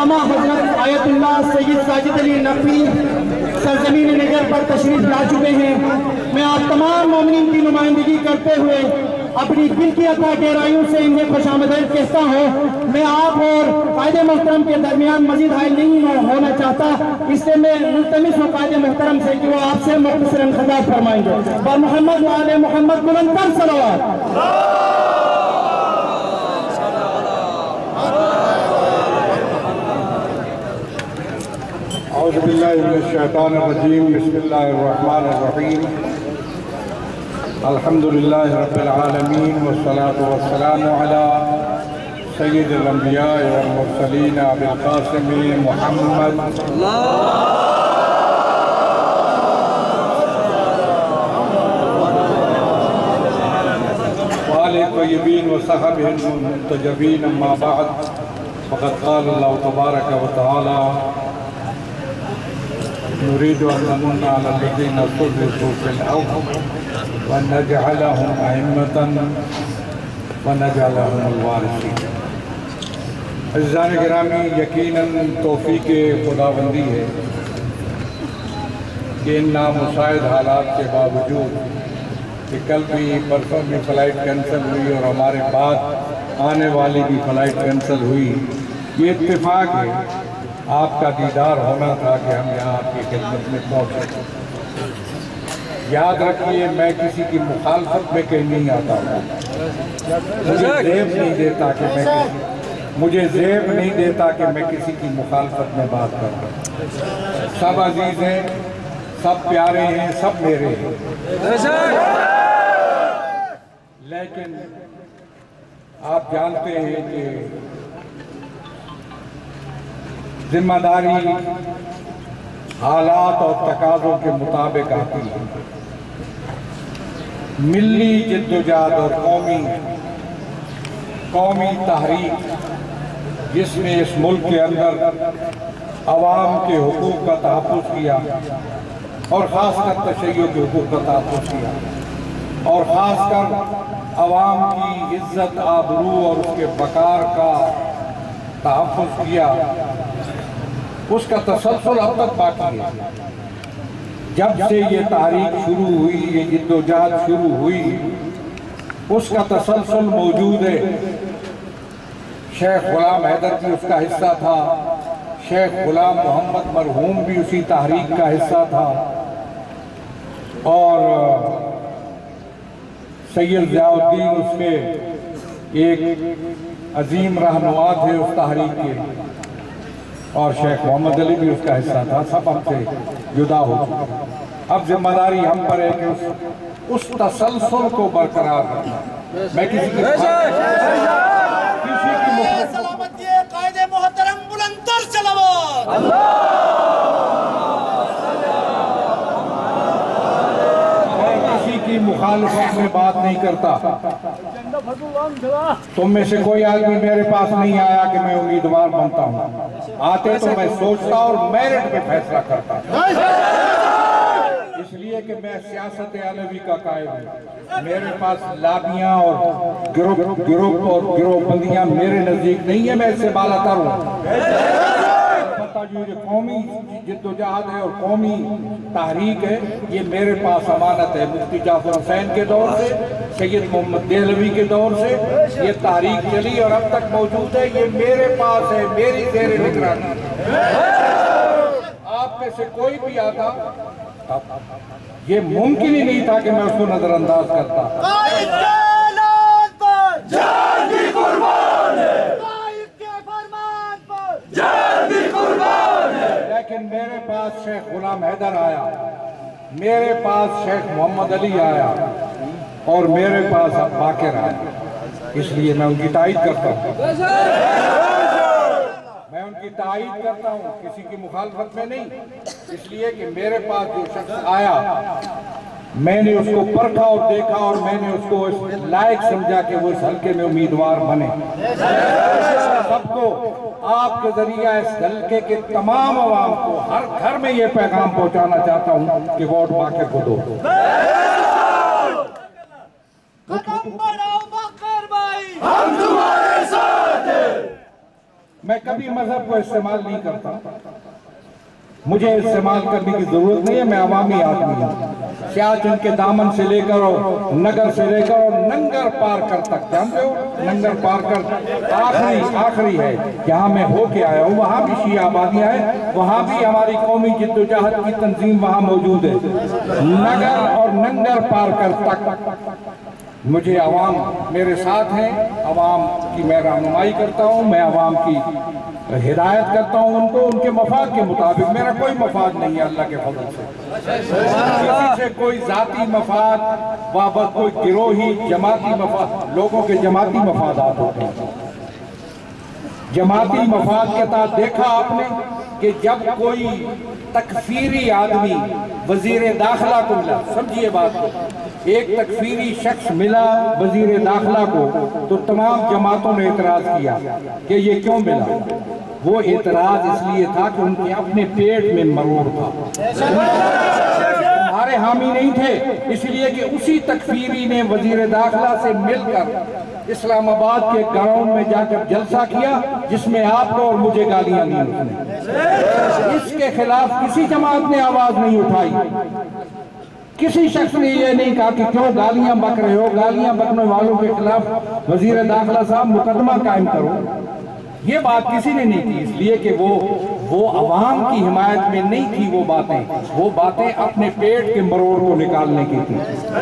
अल्लामा हजरत Ayatollah Syed Sajid Ali Naqvi सरजमीन नगर पर तशरीफ ला चुके हैं। मैं आप तमाम मोमिनीन की नुमाइंदगी करते हुए अपनी दिल की अता गहराइयों से इन्हें खुशामदीद कहता हूँ। मैं आप और कायदे मोहतरम के दरमियान मजीद हायल नहीं होना चाहता, इससे मैं मुल्तमिस हूँ कायदे मोहतरम से कि वो आपसे मुख्तसरन खिताब फरमाएंगे। व मोहम्मद व आले मोहम्मद बुलंद सलवात। औज़ु बिल्लाहि मिनश शैतानिर रजीम, बिस्मिल्लाहिर रहमानिर रहीम, अल्हम्दुलिल्लाहि रब्बिल आलमीन वस्सलातु वस्सलामु अला सय्यिदिल अंबिया वल मुरसलीन अबिल कासिम मुहम्मद व आलिहि तय्यबीन व सहाबिहिल मुंतजबीन, अम्मा बअद, फ़क़द क़ाल अल्लाहु तबारक व तआला नुरीदु अन नमुन्ना अला लज़ीना इस्तुज़इफ़ू फ़िल अर्ज़ व नजअलहुम अइम्मतन व नजअलहुमुल वारिसीन। अज़ीज़ान गिरामी, यकीनन तौफ़ीक़ खुदाबंदी है कि इन नामुसाइद हालात के बावजूद कि कल भी परसों भी फ़्लाइट कैंसिल हुई और हमारे बाद आने वाली भी फ़्लाइट कैंसिल हुई, ये इत्तेफाक है। आपका दीदार होना था कि हम यहाँ आपकी खिदमत में पहुँचे। याद रखिए, मैं किसी की मुखालफत में कहीं नहीं आता हूँ। मुझे ज़ेब नहीं देता कि मैं किसी की मुखालफत में बात करूँ। सब अजीज़ हैं, सब प्यारे हैं, सब मेरे हैं, लेकिन आप जानते हैं कि जिम्मेदारी हालात और तकाज़ों के मुताबिक आती है। मिल्ली जिद्दोजहद और कौमी तहरीक जिसने इस मुल्क के अंदर अवाम के हुकूक का तहफ़्फ़ुज़ किया और ख़ासकर तशय्युअ के हुकूक का तहफ़्फ़ुज़ किया और ख़ासकर अवाम की इज़्ज़त आबरू और उसके वक़ार का तहफ़्फ़ुज़ किया, उसका तसलसल अब तक बाकी है। जब से ये तारीख शुरू हुई, ये जिद्दोजहद शुरू हुई, उसका तसलसल मौजूद है। शेख गुलाम हैदर भी उसका हिस्सा था, शेख गुलाम मोहम्मद मरहूम भी उसी तहरीक का हिस्सा था और सैयद ज़ियाउद्दीन उसके एक अजीम रहनुमा थे उस तहरीक के, और शेख मोहम्मद अली भी उसका हिस्सा था। सब हमसे जुदा हो चुके। अब जिम्मेदारी हम पर है कि उस तसलसल को बरकरार रखना। मैं किसी की कायदे मोहतरम बुलंद सलावत। मैं किसी की मुखालफत में बात नहीं करता। तुम में से कोई आदमी मेरे पास नहीं आया कि मैं उम्मीदवार बनता हूँ। आते तो मैं सोचता और मेरिट पे फैसला करता, इसलिए कि मैं सियासत अलवी का कायल हूँ। मेरे पास लाबियाँ और गिरोह और गिरोहबंदियाँ मेरे नज़दीक नहीं है। मैं इससे बालातर हूँ। जो कौमी जिद्दोजहद है और कौमी तहरीक है, ये मेरे पास अमानत है। मुफ्ती जाफर हुसैन के दौर से, सैयद मोहम्मद देहलवी के दौर से ये तहरीक चली और अब तक मौजूद है। ये मेरे पास है, मेरी ज़ेर निगरानी। आप में से कोई भी आता, ये मुमकिन ही नहीं था कि मैं उसको नजरअंदाज करता। लेकिन मेरे पास शेख गुलाम हैदर आया, मेरे पास शेख मोहम्मद अली आया और मेरे पास अब बाकिर आया। इसलिए मैं उनकी तारीफ करता हूँ। मैं उनकी तारीफ करता हूँ, किसी की मुखालफत में नहीं। इसलिए कि मेरे पास जो शख्स आया, मैंने उसको परखा और देखा और मैंने उसको इस लायक समझा कि वो इस हल्के में उम्मीदवार बने। सबको आपके जरिए इस हल्के के तमाम अवाम को हर घर में ये पैगाम पहुंचाना चाहता हूं कि वोट बाकिर को दो। कदम बढ़ाओ बाकर भाई, हम तुम्हारे साथ हैं। मैं कभी मजहब को इस्तेमाल नहीं करता, मुझे इस्तेमाल करने की जरूरत नहीं है। मैं अवामी आदमी हूँ। सियाचिन के दामन से लेकर और नगर से लेकर और नंगर पार कर तक, जानते हो नंगर पार कर आखिरी है जहाँ मैं होके आया हूँ, वहाँ भी शिया आबादियाँ हैं, वहाँ भी हमारी कौमी जिद्दोजहद की तंजीम वहाँ मौजूद है। नगर और नंगर पार कर तक मुझे अवाम मेरे साथ हैं, अवाम की मैं रहनुमाई करता हूँ, मैं अवाम की हिदायत करता हूँ उनको उनके मफाद के मुताबिक। मेरा कोई मफाद नहीं है अल्लाह के फजल से, किसी से कोई जाती मफाद व कोई गिरोही जमाती मफाद, लोगों के जमाती मफादात होते हैं। जमाती मफाद के तहत देखा आपने कि जब कोई तकफीरी आदमी वजीर दाखिला को मिला, समझिए बात को, एक तकफीरी शख्स मिला वजीर दाखिला को तो तमाम जमातों ने एतराज किया कि ये क्यों मिला। वो एतराज इसलिए था कि उनके अपने पेट में मरोड़ था, हमारे हामी नहीं थे, इसलिए कि उसी तकफीरी ने वजीर दाखिला से मिलकर इस्लामाबाद के ग्राउंड में जाकर जलसा किया जिसमें आपको और मुझे गालियां दी उसने। इसके खिलाफ किसी जमात ने आवाज नहीं उठाई, किसी शख्स ने यह नहीं कहा कि क्यों गालियां बक रहे हो, गालियां बकने वालों के खिलाफ वजीर दाखिला साहब मुकदमा कायम करो, ये बात किसी ने नहीं की। इसलिए कि वो अवाम की हिमायत में नहीं थी, वो बातें अपने पेट के मरोड़ को निकालने की थी।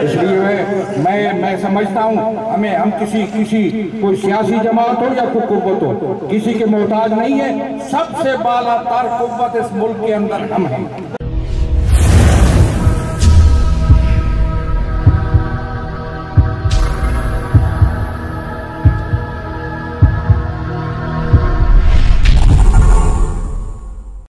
इसलिए मैं समझता हूँ हम किसी कोई सियासी जमात हो या कोई कुव्वत हो, किसी के मोहताज नहीं है। सबसे बाला तर कुव्वत इस मुल्क के अंदर हम हैं।